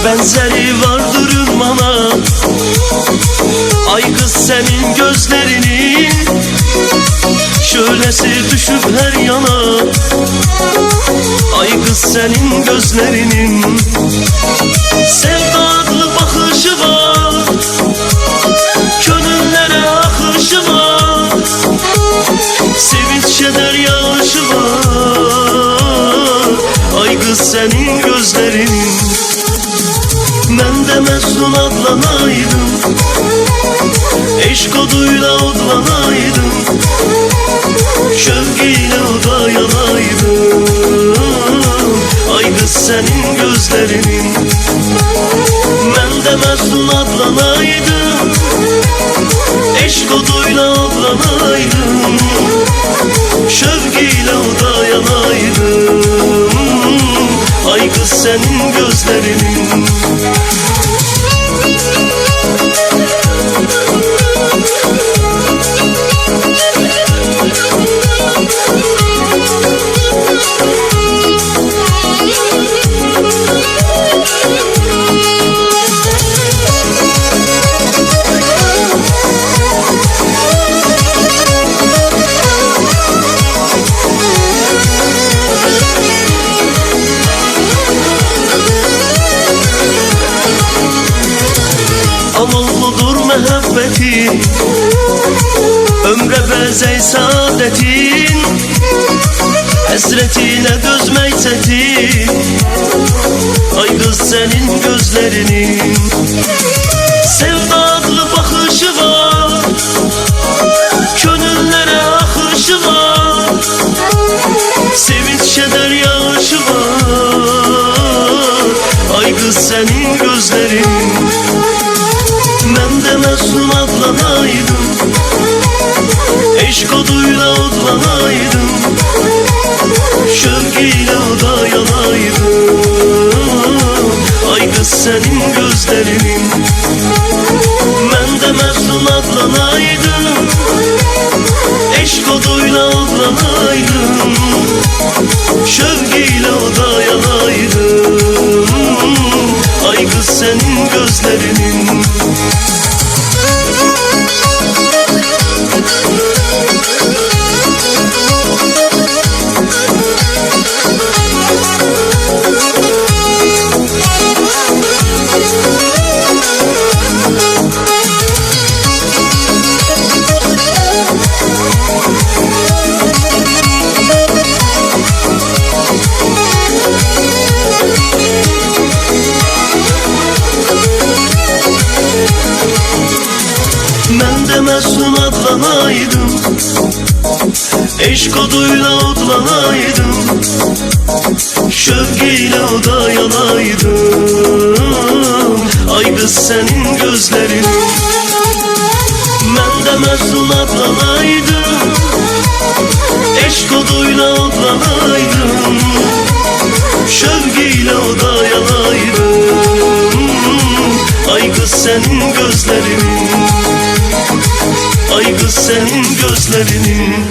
Benzeri vardır ünvana. Ay kız senin gözlerinin şölesi düşüp her yana. Ay kız senin gözlerinin sevdalı bakışı var, gönüllere akışı var, sevinç keder yağışı var. Ay kız senin gözlerinin. Ben de Mecnun adlanaydım, eşk oduyla odlanaydım, şevkiyle oda yanaydım. Ay kız senin gözlerinin. Ben de Mecnun adlanaydım, eşk oduyla odlanaydım, şevkiyle oda yanaydım. Ay kız senin gözlerinin. Anıllıdır muhabbetin, ömre bezey saadetin, hasretine dözmek çetin. Ay kız senin gözlerinin sevdalı bakışı var, gönüllere akışı var, sevinç keder yağışı var. Ay kız senin gözlerinin. Ben de Mecnun adlanaydım, eşk oduyla odlanaydım, şevkiyle oda yanaydım. Ay kız senin gözlerinin. Ben de Mecnun adlanaydım, eşk oduyla odlanaydım, şevkiyle oda yanaydım. Ay kız senin gözlerinin. Ben de Mecnun adlanaydım, eşk oduyla odlanaydım, şevkiyle oda yanaydım. Ay kız senin gözlerinin. Ben de Mecnun adlanaydım, eşk oduyla odlanaydım, şevkiyle oda yanaydım. Ay kız senin gözlerinin. Ay kız senin gözlerinin.